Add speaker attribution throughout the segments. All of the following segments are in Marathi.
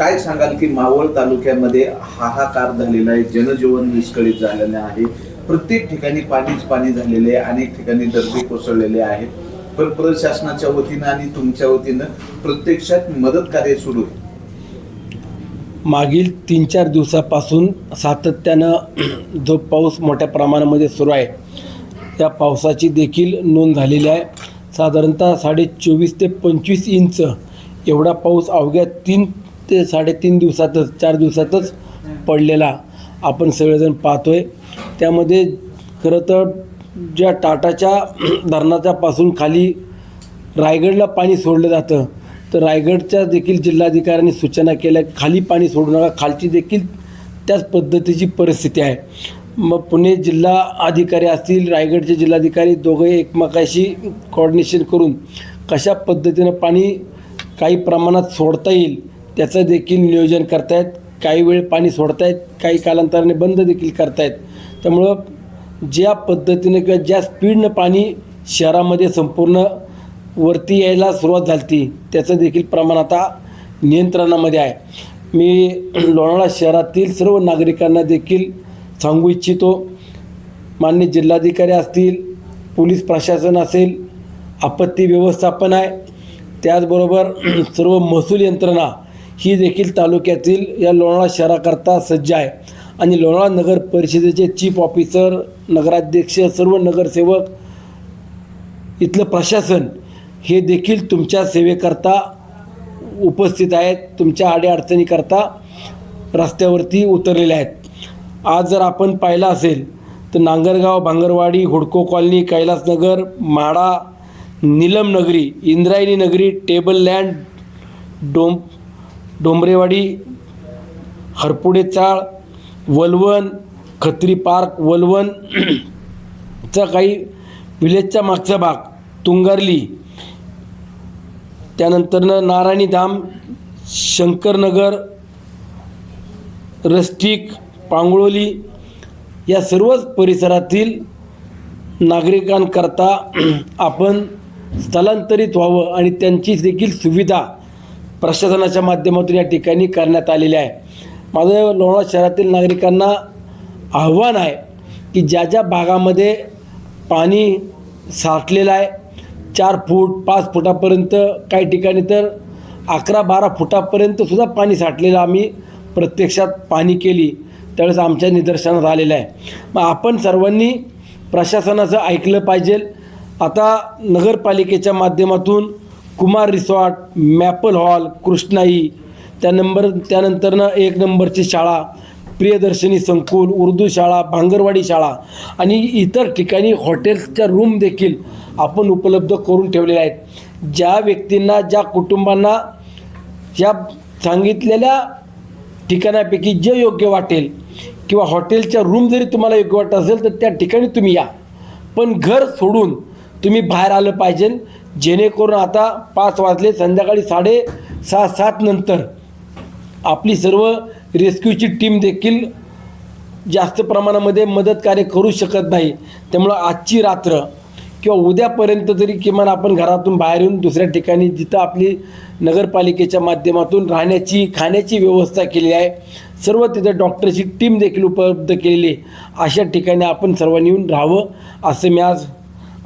Speaker 1: काय सांगाल की मावळ तालुक्यामध्ये हाहाकार झालेला आहे, जनजीवन विस्कळीत झालेलं आहे. प्रत्येक ठिकाणी पाणीच पाणी झालेले आहे, अनेक ठिकाणी दरडी कोसळलेले आहेत. पण प्रशासनाच्या वतीनं आणि तुमच्या वतीनं प्रत्यक्षात मदत कार्य सुरू आहे.
Speaker 2: मागील 3-4 दिवसापासून सातत्यानं जो पाऊस मोठ्या प्रमाणामध्ये सुरू आहे, त्या पावसाची देखील नोंद झालेली आहे. साधारणतः 24.5 ते 25 इंच एवढा पाऊस अवघ्या 3 ते 3.5 दिवसातच 4 दिवसातच पडलेला आपण सगळेजण पाहतोय. त्यामध्ये खरं तर ज्या टाटाच्या धरणाच्यापासून खाली रायगडला पाणी सोडलं जातं, तर रायगडच्या देखील जिल्हाधिकाऱ्यांनी सूचना केल्या की खाली पाणी सोडू नका. खालची देखील त्याच पद्धतीची परिस्थिती आहे. मग पुणे जिल्हा अधिकारी असतील, रायगडचे जिल्हाधिकारी दोघे एकमेकाशी कोऑर्डिनेशन करून कशा पद्धतीनं पाणी काही प्रमाणात सोडता येईल त्याचं देखील नियोजन करतायत. काही वेळ पाणी सोडतायत, काही कालांतराने बंद देखील करतायत. त्यामुळं ज्या पद्धतीनं किंवा ज्या स्पीडनं पाणी शहरामध्ये संपूर्ण वरती यायला सुरुवात झाली होती, त्याचं देखील प्रमाण आता नियंत्रणामध्ये आहे. मी लोणावळा शहरातील सर्व नागरिकांना देखील सांगू इच्छितो, माननीय जिल्हाधिकारी असतील, पोलीस प्रशासन असेल, आपत्ती व्यवस्थापन आहे, त्याचबरोबर सर्व महसूल यंत्रणा ही देखील तालुक्यातील या लोणावळा शहराकरता सज्ज आहे. आणि लोणावळा नगर परिषदेचे चीफ ऑफिसर, नगराध्यक्ष, सर्व नगरसेवक, इथलं प्रशासन हे देखील तुमच्या सेवेकरता उपस्थित आहेत. तुमच्या अडीअडचणीकरता रस्त्यावरती उतरलेले आहेत. आज जर आपण पाहिलं असेल तर नांगरगाव, भांगरवाडी, हुडको कॉलनी, कैलासनगर, माडा, नीलम नगरी, इंद्रायणी नगरी, टेबल लँड, डोंबरेवाडी, हरपुडे चाळ, वलवण, खत्री पार्क, वलवणचा काही विलेजचा मागचा भाग, तुंगारली, त्यानंतरनं नारायणी धाम, शंकरनगर, रस्टिक, पांगळोली या सर्वच परिसरातील नागरिकांकरता आपण स्थलांतरित व्हावं आणि त्यांची देखील सुविधा प्रशासनाच्या माध्यमातून या ठिकाणी करण्यात आलेली आहे. माझं लोणावळा शहरातील नागरिकांना आव्हान आहे की ज्या ज्या भागामध्ये पाणी साठलेलं आहे 4 फूट 5 फुटापर्यंत, काही ठिकाणी तर 11-12 फुटापर्यंतसुद्धा पाणी साठलेलं आम्ही प्रत्यक्षात पाणी केली त्यावेळेस आमच्या निदर्शनास आलेलं आहे. मग आपण सर्वांनी प्रशासनाचं ऐकलं पाहिजे. आता नगरपालिकेच्या माध्यमातून Kumar resort, Maple Hall, Krishnai, त्यानंतरनं 1 नंबरची शाळा, प्रियदर्शनी संकुल, उर्दू शाळा, भांगरवाडी शाळा आणि इतर ठिकाणी हॉटेल्सच्या रूम देखील आपण उपलब्ध करून ठेवलेल्या आहेत. ज्या व्यक्तींना, ज्या कुटुंबांना या सांगितलेल्या ठिकाणापैकी जे योग्य वाटेल किंवा हॉटेलच्या रूम जरी तुम्हाला योग्य वाटत असेल तर त्या ठिकाणी तुम्ही या, पण घर सोडून तुम्ही बाहेर आलं पाहिजे. जेणेकरून आता 5 वाजले, संध्याकाळी 6:30-7 नंतर आपली सर्व रेस्क्यूची टीम देखील जास्त प्रमाणामध्ये मदत कार्य करू शकत नाही. त्यामुळं आजची रात्र किंवा उद्यापर्यंत तरी किमान आपण घरातून बाहेर येऊन दुसऱ्या ठिकाणी जिथं आपली नगरपालिकेच्या माध्यमातून राहण्याची, खाण्याची व्यवस्था केली आहे, सर्व तिथं डॉक्टरची टीम देखील उपलब्ध केलेली, अशा ठिकाणी आपण सर्वांनी येऊन राहावं असं मी आज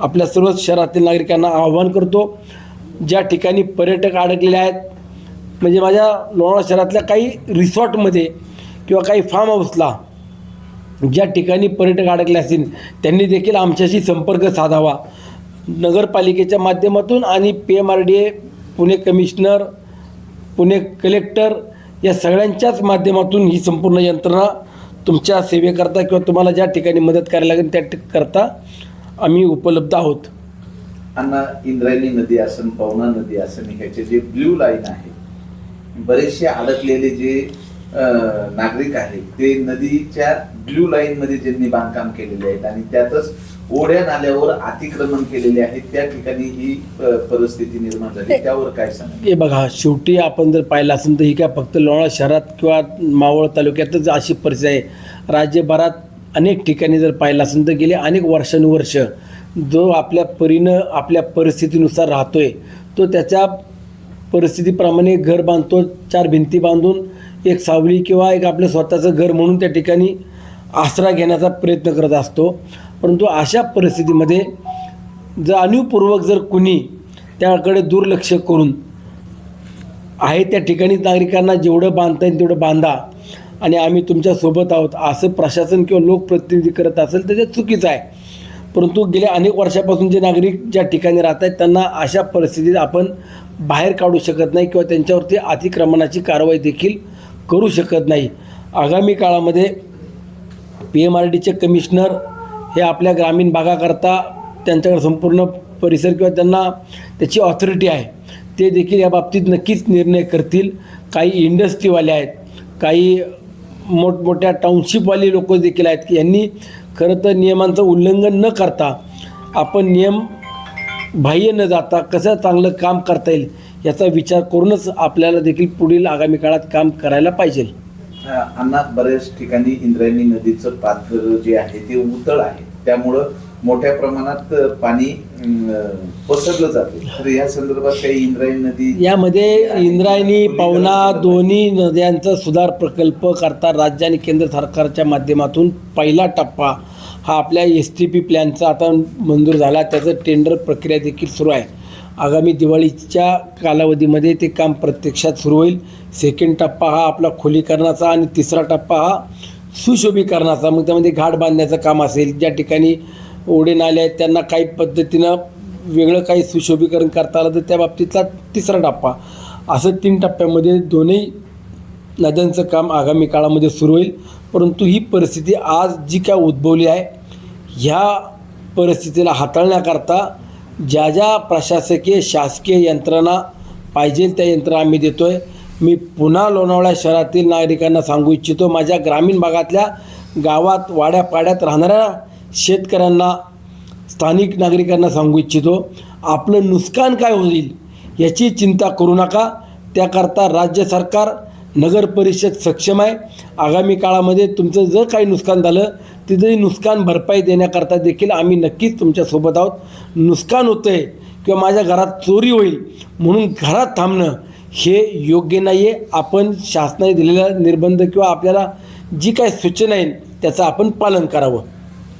Speaker 2: आपल्या सर्व शहरातील नागरिकांना आवाहन करतो. ज्या ठिकाणी पर्यटक अडकलेले आहेत, म्हणजे माझ्या लोणावळा शहरातल्या काही रिसॉर्टमध्ये किंवा काही फार्म हाऊसला ज्या ठिकाणी पर्यटक अडकले असतील त्यांनी देखील आमच्याशी संपर्क साधावा. नगरपालिकेच्या माध्यमातून आणि PMRDA, Pune commissioner, Pune collector या सगळ्यांच्याच माध्यमातून ही संपूर्ण यंत्रणा तुमच्या सेवेकरता किंवा तुम्हाला ज्या ठिकाणी मदत करायला लागेल त्या करता आम्ही उपलब्ध आहोत.
Speaker 1: अण्णा, इंद्रायणी नदी असेल, पवना नदी असेल, ह्याचे जे ब्ल्यू लाईन आहे, बरेचसे अडकलेले जे नागरिक आहेत ते नदीच्या ब्ल्यू लाईन मध्ये ज्यांनी बांधकाम केलेले आहेत आणि त्यातच ओढ्या नाल्यावर अतिक्रमण केलेले आहेत, त्या ठिकाणी ही परिस्थिती निर्माण झाली, त्यावर काय सांगा?
Speaker 2: हे बघा, शेवटी आपण जर पाहिलं असेल तर ही काय फक्त लोणावळा शहरात किंवा मावळ तालुक्यातच अशी परिस्थिती आहे. राज्यभरात अनेक ठिकाणी जर पाहिलं असेल तर गेले अनेक वर्षानुवर्ष जो आपल्या परीनं आपल्या परिस्थितीनुसार राहतोय तो त्याच्या परिस्थितीप्रमाणे घर बांधतो, 4 भिंती बांधून एक सावली किंवा एक आपलं स्वतःचं घर म्हणून त्या ठिकाणी आसरा घेण्याचा प्रयत्न करत असतो. परंतु अशा परिस्थितीमध्ये जाणीवपूर्वक जर कुणी त्याकडे दुर्लक्ष करून आहे त्या ठिकाणी नागरिकांना जेवढं बांधता येईल तेवढं बांधा आणि आम्ही तुमच्यासोबत आहोत असं प्रशासन किंवा लोकप्रतिनिधी करत असेल तर ते चुकीचं आहे. परंतु गेल्या अनेक वर्षापासून जे नागरिक ज्या ठिकाणी राहत आहेत त्यांना अशा परिस्थितीत आपण बाहेर काढू शकत नाही किंवा त्यांच्यावरती अतिक्रमणाची कारवाई देखील करू शकत नाही. आगामी काळामध्ये PMRDचे कमिशनर हे आपल्या ग्रामीण भागाकरता त्यांच्याकडे संपूर्ण परिसर किंवा त्यांना त्याची ऑथॉरिटी आहे, ते देखील या बाबतीत नक्कीच निर्णय करतील. काही इंडस्ट्रीवाले आहेत, काही मोठमोठ्या टाउनशिपवाले लोक देखील आहेत की यांनी खरं तर नियमांचं उल्लंघन न करता आपण नियम बाह्य न जाता कसं चांगलं काम करता येईल याचा विचार करूनच आपल्याला देखील पुढील आगामी काळात काम करायला पाहिजे.
Speaker 1: अण्णा, बऱ्याच ठिकाणी इंद्रायणी नदीचं पात्र जे आहे ते उथळ आहे, त्यामुळं मोठ्या प्रमाणात पाणी पसरलं जाते. तर या संदर्भात काही इंद्रायणी नदी
Speaker 2: यामध्ये इंद्रायणी पवना दोन्ही नद्यांचा सुधार प्रकल्प करता राज्य आणि केंद्र सरकारच्या माध्यमातून पहिला टप्पा हा आपल्या STP प्लॅनचा आता मंजूर झाला. त्याचं टेंडर प्रक्रिया देखील सुरू आहे. आगामी दिवाळीच्या कालावधीमध्ये ते काम प्रत्यक्षात सुरू होईल. सेकंड टप्पा हा आपला खोलीकरणाचा आणि तिसरा टप्पा हा सुशोभीकरणाचा. मग त्यामध्ये घाट बांधण्याचं काम असेल, ज्या ठिकाणी ओढे नाले आहेत त्यांना काही पद्धतीनं वेगळं काही सुशोभीकरण करता आलं तर त्या बाबतीतला तिसरा टप्पा, असं 3 टप्प्यामध्ये दोन्ही नद्यांचं काम आगामी काळामध्ये सुरू होईल. परंतु ही परिस्थिती आज जी काय उद्भवली आहे, ह्या परिस्थितीला हाताळण्याकरता ज्या ज्या प्रशासकीय शासकीय यंत्रणा पाहिजे त्या यंत्रणा आम्ही देतो आहे. मी पुन्हा लोणावळा शहरातील नागरिकांना सांगू इच्छितो, माझ्या ग्रामीण भागातल्या गावात वाड्यापाड्यात राहणाऱ्या शेतकऱ्यांना, स्थानिक नागरिकांना सांगू इच्छितो, आपलं नुकसान काय होईल याची चिंता करू नका. त्याकरता राज्य सरकार, नगर परिषद सक्षम आहे. आगामी काळामध्ये तुमचं जर काही नुकसान झालं तिथंही नुकसान भरपाई देण्याकरता देखील आम्ही नक्कीच तुमच्यासोबत आहोत. नुकसान होतं आहे किंवा माझ्या घरात चोरी होईल म्हणून घरात थांबणं हे योग्य नाही आहे. आपण शासनाने दिलेला निर्बंध किंवा आपल्याला जी काही सूचना आहे त्याचं आपण पालन करावं.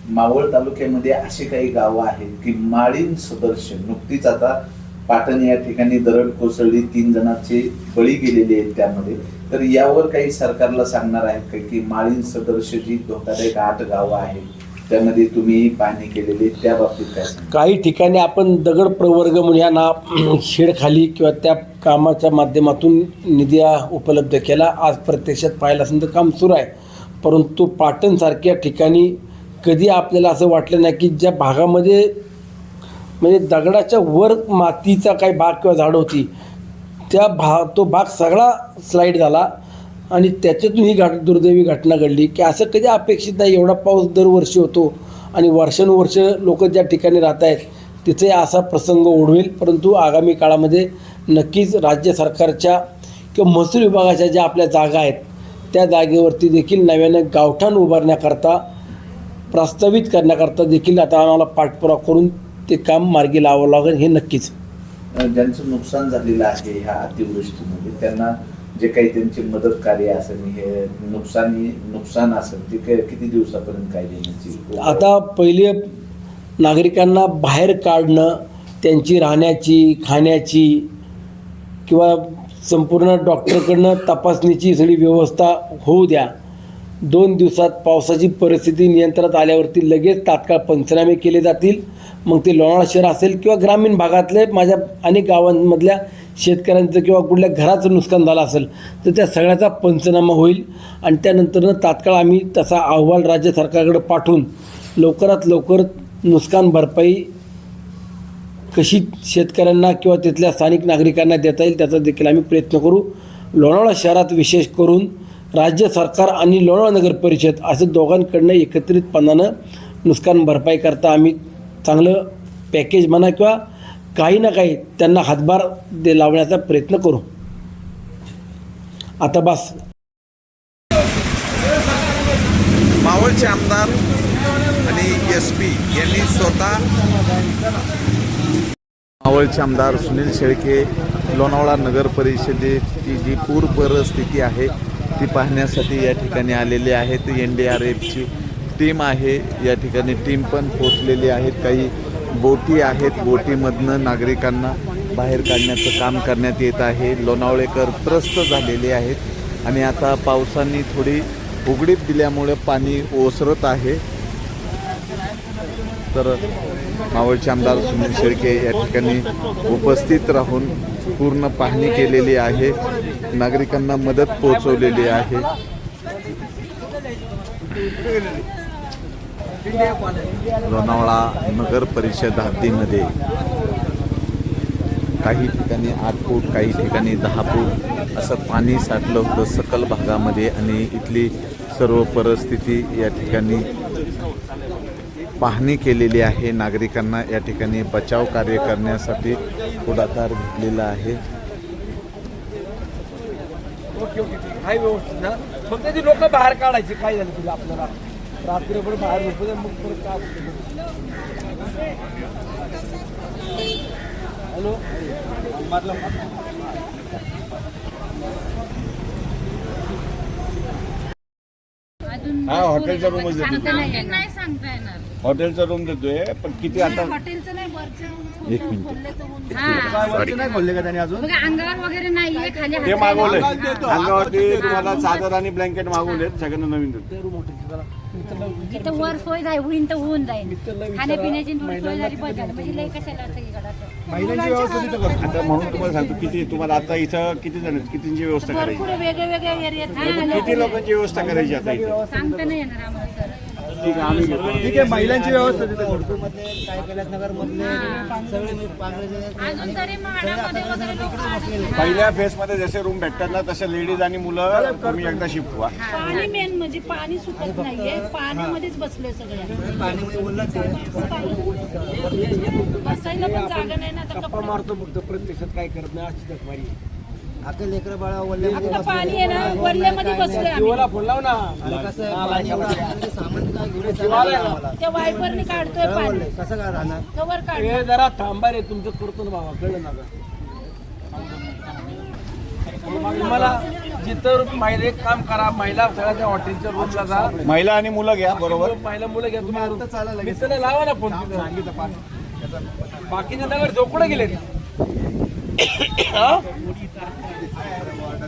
Speaker 1: मावळ तालुक्यामध्ये अशी काही गावं आहेत की माळीन सदृश्य, नुकतीच आता पाटण या ठिकाणी दरड कोसळली, 3 जणांचे बळी गेलेले आहेत त्यामध्ये. तर यावर काही सरकारला सांगणार आहेत का की माळीन सदृश्य जी धोकादायक 8 गावं आहेत त्यामध्ये तुम्ही पाहणी केलेली, त्या बाबतीत काय सांगा?
Speaker 2: काही ठिकाणी आपण दगड प्रवर्ग म्हणून या शेडखाली किंवा त्या कामाच्या माध्यमातून निधी उपलब्ध केला. आज प्रत्यक्षात पाहायला असेल तर काम सुरू आहे. परंतु पाटणसारख्या ठिकाणी कधी आपल्याला असं वाटलं नाही की ज्या भागामध्ये म्हणजे दगडाच्या वर मातीचा काही भाग किंवा झाड होती तो भाग सगळा स्लाईड झाला आणि त्याच्यातून ही दुर्दैवी घटना घडली की असं कधी अपेक्षित नाही. एवढा पाऊस दरवर्षी होतो आणि वर्षानुवर्ष लोक ज्या ठिकाणी राहत आहेत तिथे असा प्रसंग ओढवेल. परंतु आगामी काळामध्ये नक्कीच राज्य सरकारच्या किंवा महसूल विभागाच्या ज्या आपल्या जागा आहेत त्या जागेवरती देखील नव्यानं गावठाण उभारण्याकरता, प्रस्तावित करण्याकरता देखील आता आम्हाला पाठपुरावा करून ते काम मार्गी लावावं लागेल, हे नक्कीच.
Speaker 1: ज्यांचं नुकसान झालेलं आहे ह्या अतिवृष्टीमध्ये त्यांना जे काही त्यांची मदत कार्य असेल, हे नुकसान असेल ते किती दिवसापर्यंत काय देण्याची?
Speaker 2: आता पहिले नागरिकांना बाहेर काढणं, त्यांची राहण्याची, खाण्याची किंवा संपूर्ण डॉक्टरकडनं तपासणीची सगळी व्यवस्था होऊ द्या. 2 दिवसात पावसाची परिस्थिती नियंत्रणात आल्यावरती लगेच तात्काळ पंचनामे केले जातील. मग ते लोणावळा शहर असेल किंवा ग्रामीण भागातले माझ्या अनेक गावांमधल्या शेतकऱ्यांचं किंवा कुठल्या घराचं नुकसान झालं असेल तर त्या सगळ्याचा पंचनामा होईल आणि त्यानंतरनं तात्काळ आम्ही तसा अहवाल राज्य सरकारकडे पाठवून लवकरात लवकर नुकसान भरपाई कशी शेतकऱ्यांना किंवा तिथल्या स्थानिक नागरिकांना देता येईल त्याचा देखील आम्ही प्रयत्न करू. लोणावळा शहरात विशेष करून राज्य सरकार आणि लोणावळा नगर परिषद असं दोघांकडनं एकत्रितपणानं नुकसान भरपाई करता आम्ही चांगलं पॅकेज म्हणा किंवा काही ना काही त्यांना हातभार लावण्याचा प्रयत्न करू. आता बस.
Speaker 3: मावळचे आमदार आणि SP यांनी स्वतः मावळचे आमदार सुनील शेळके लोणावळा नगर परिषदेची जी पूर परिस्थिती आहे ती पाहण्यासाठी या ठिकाणी आलेले आहेत. NDRFची टीम आहे, या ठिकाणी टीम पण पोहोचलेली आहेत. काही बोटी आहेत, बोटीमधनं नागरिकांना बाहेर काढण्याचं काम करण्यात येत आहे. लोणावळेकर त्रस्त झालेले आहेत आणि आता पावसाने थोडी उघडीप दिल्यामुळे पाणी ओसरत आहे. तर मावळचे आमदार सुनील शेळके या ठिकाणी उपस्थित राहून पूर्ण पाहणी केलेली आहे, नागरिकांना मदत पोहोचवलेली आहे. लोणावळा नगर परिषद हद्दीमध्ये काही ठिकाणी 8 फूट, काही ठिकाणी 10 फूट असं पाणी साठलं होतं सकल भागामध्ये आणि इथली सर्व परिस्थिती या ठिकाणी पाहणी केलेली आहे. नागरिकांना या ठिकाणी बचाव कार्य करण्यासाठी पुढाकार घेतलेला आहे.
Speaker 2: ओके काय व्यवस्थित ना, फक्त ती लोक बाहेर काढायची. काय झालं तुला आपल्याला रात्रीभर बाहेर झोपू मग परत काय. हॅलो
Speaker 4: हा, हॉटेलचा रूमच देतो.
Speaker 5: नाही सांगता येणार.
Speaker 4: हॉटेलचा रूम देतोय, पण किती आता
Speaker 5: हॉटेलचं नाही, वरचं
Speaker 3: एक मिनिट.
Speaker 4: नाही खोलले का त्याने अजून?
Speaker 5: बघा, अंगावर वगैरे नाहीये, खाली
Speaker 4: ते
Speaker 5: हात
Speaker 4: मागवलंय
Speaker 5: नाही.
Speaker 4: अंगावरती तुम्हाला चादर आणि ब्लँकेट मागवलेत, सगळ्यांना नवीन देतो.
Speaker 5: इथं वर सोय जाईल, होईन तर होऊन जाईल. खाण्यापिण्याची थोडी सोय झाली बस झालं. म्हणजे लय कशाला सगळीकडे असं.
Speaker 4: आता म्हणून तुम्हाला सांगतो, किती तुम्हाला आता इथं किती जण आहेत, कितींची व्यवस्था करायची,
Speaker 5: भरपूर वेगळ्या वेगळ्या एरियात
Speaker 4: किती लोकांची व्यवस्था करायची आता इथं?
Speaker 5: सांगता नाही येणार आम्हाला सर.
Speaker 4: ठीक आहे, आम्ही घेतो. ठीक आहे, महिलांची व्यवस्था तिथे करतो.
Speaker 5: अजून तरी म्हाडामध्ये वगैरे लोक आहेत.
Speaker 4: पहिल्या फेसमध्ये जसे रूम भेटतात ना, तसे लेडीज आणि मुलं तुम्ही एकदा शिफ्ट व्हा.
Speaker 6: पाणी मेन म्हणजे पाणी सुटत नाहीये, पाण्यामध्येच बसले सगळे. बसायला पण जागा नाही ना आता.
Speaker 2: गप्पा मारतो फक्त, प्रत्यक्षात काय करत नाही. अशी जखमारी
Speaker 6: आता पाणी आहे ना, वरल्यामध्ये बसलोय आम्ही.
Speaker 2: जीवाला फोन लाव ना.
Speaker 6: त्या वायपरने काढतोय पाणी. कवर काढ.
Speaker 2: हे जरा थांबा रे, तुमचं करतो ना बाबा, कळलं ना का? तुम्हाला जिथं महिला एक काम करा, महिला सगळ्या त्या हॉटेलच्या रूमला जा,
Speaker 4: महिला आणि मुलं घ्या बरोबर.
Speaker 2: महिला मुलं घ्या तुम्ही. मित्राला लावा ना फोन. बाकीचे नगर झोकडे गेले.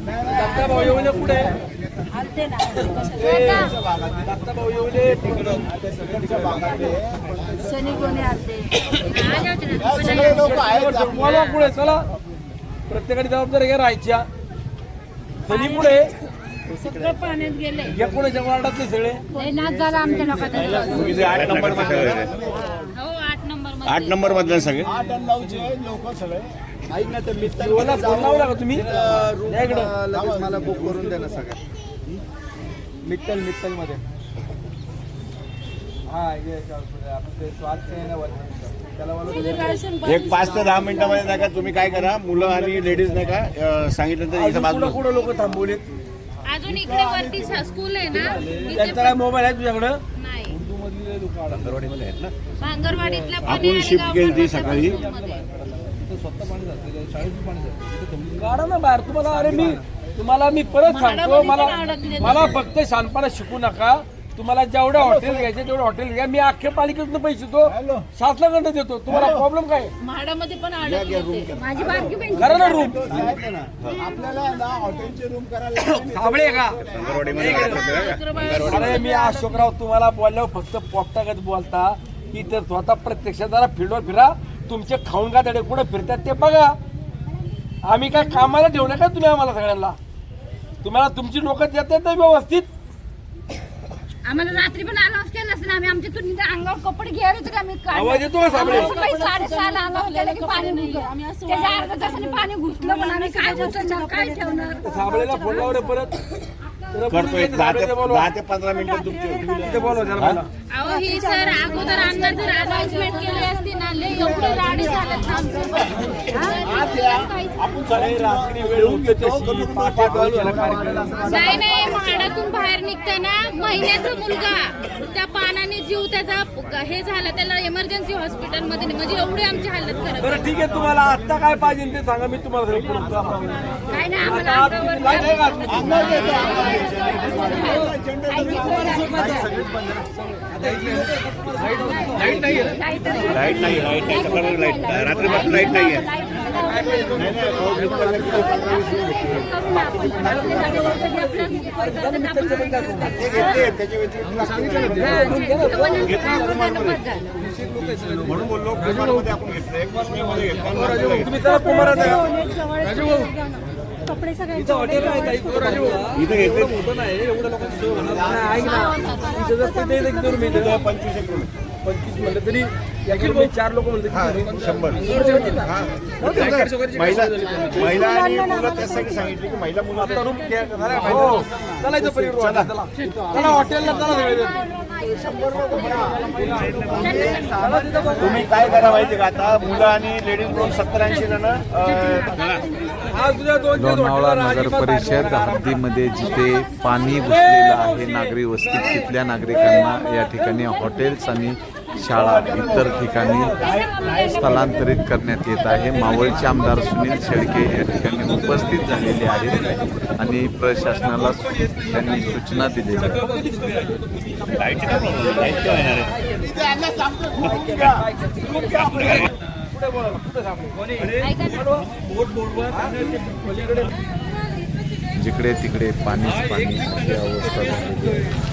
Speaker 2: दत्ता भाऊ येऊन पुढे.
Speaker 6: आलते ना.
Speaker 2: दत्ता भाऊ येऊन
Speaker 6: शनी कोणी आलते.
Speaker 2: बोला पुढे, चला. प्रत्येकाने जबाबदारी घ्या राहायच्या. सनी पुढे.
Speaker 6: सगळं पाण्यात गेले.
Speaker 2: या पुढेच्या वार्डातले सगळे.
Speaker 5: लय नाच झाला आमच्या लोकांना.
Speaker 4: तुम्ही जे 8 नंबर मध्ये
Speaker 5: हो, 8 नंबर
Speaker 4: 8 नंबर मधले सगळे
Speaker 2: जीवाला फोन लावला का तुम्ही? या इकडं.
Speaker 3: मला बुक करून द्या ना सगळ्या.
Speaker 2: मित्तल मध्ये. हा, ये आपले स्वाद आहे ना त्याला.
Speaker 4: एक 5 ते 10 मिनिटामध्ये नाही का तुम्ही काय करा, मुलं आणि लेडीज नाही का सांगितलं तर इथं बाजूला
Speaker 2: कुठं लोक थांबवलेत?
Speaker 5: अजून इकडे वरती स्कूल आहे ना, तिथे
Speaker 2: त्यांचा काय मोबाईल आहे तुझ्याकडं?
Speaker 5: नाही.
Speaker 2: उर्दू मधले लोक
Speaker 4: भांगरवाडीमध्ये आहेत ना.
Speaker 5: भांगरवाडीतल्या पण
Speaker 4: आपण
Speaker 5: आहे आणि
Speaker 4: शिफ्ट केली ती
Speaker 5: गावठाणातल्या
Speaker 4: सकाळी.
Speaker 5: पण स्कूलमध्ये.
Speaker 2: स्वतः पाणी जाते, शाळेत पाणी जाते. काढा ना बाहेर. तुम्हाला मी परत सांगतो, मला फक्त शानपणा शिकू नका. तुम्हाला जेवढे हॉटेल घ्यायचे तेवढे हॉटेल घ्या. मी अख्ख्या पालिकेतून पैसे देतो, शासनाकडे देतो. तुम्हाला प्रॉब्लेम काय?
Speaker 6: म्हाडामध्ये पण अडकले.
Speaker 5: माझी बारकी बहीण
Speaker 2: करा ना रूम. साबळे का? अरे मी अशोकराव तुम्हाला बोलल्यावर फक्त पोपटागत बोलता की तर स्वतः प्रत्यक्षात जरा फिरवा फिरा. तुमचे खाऊन का तडे कुठे फिरतात ते बघा. आम्ही काय कामाला ठेवलं का तुम्ही आम्हाला सगळ्यांना? तुम्हाला तुमची लोक देतात ना व्यवस्थित.
Speaker 5: आम्हाला रात्री पण अलाउन्स केलं असतं ना. आम्ही आमच्या तुम्ही अंगावर कपडे घ्यायला होते का? आम्ही
Speaker 2: आवाज येतो का साबळे?
Speaker 5: सकाळी 6:30 अलाउन्स केलं की पाणी घुसलं. त्याच्या अर्ध्या तासाने पाणी घुसलं, पण आम्ही काय घुसलं काय ठेवणार?
Speaker 2: साबळेला फोन लावले परत.
Speaker 4: करतो एक 10 ते 15 मिनिटं तुमची.
Speaker 5: अहो ही सर अगोदर अण्णा जर अनाउन्समेंट केली असती ना लय एवढे राडे झालेत ना आमचे. नाही नाही म्हाडातून बाहेर निघताना महिन्याचा मुलगा त्या पानाने जीव त्याचा हे झाला, त्याला इमर्जन्सी हॉस्पिटलमध्ये म्हणजे एवढे आमची हालत खराब.
Speaker 2: बरं ठीक आहे, तुम्हाला आत्ता काय पाहिजे ते सांगा, मी तुम्हाला सगळं पुरवतो.
Speaker 5: काय नाही आम्हाला अंगावर
Speaker 4: लाईट नाही सकाळी लाईट रात्रीपासून लाईट नाही आहे. म्हणून बोललो कुमारमध्ये आपण घेतलं 21 मे मध्ये घेतलं.
Speaker 2: तुम्ही त्याला कुमारात
Speaker 6: कपडे सगळे
Speaker 4: इथे घेतले
Speaker 2: होतं नाही एवढ्या लोकांची सोय होणार नाही. ऐक ना, इथं जर तिथे एक करून मी 25 म्हणलं तरी याच्यावर 4 लोक म्हणले
Speaker 4: 100. महिला आणि मुलं त्यासाठी सांगितले की महिला मुलं आता रूम
Speaker 2: हो चला इथं परिवार चला हॉटेलला चला
Speaker 4: तुम्ही काय करा माहिती का, आता मुलं आणि लेडीज मिळून 70-80 जण
Speaker 3: लोणावळा नगर परिषद हद्दीमध्ये जिथे पाणी घुसलेलं आहे नागरी वस्तीत, तिथल्या नागरिकांना या ठिकाणी हॉटेल्स आणि शाळा इतर ठिकाणी स्थलांतरित करण्यात येत आहे. मावळचे आमदार सुनील शेळके या ठिकाणी उपस्थित झालेले आहेत आणि प्रशासनाला त्यांनी सूचना दिलेल्या जिकडे तिकडे पाणीच पाणी अशी अवस्था झालेली आहे.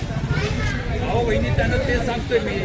Speaker 2: वहिनी त्यांना ते सांगतोय मी.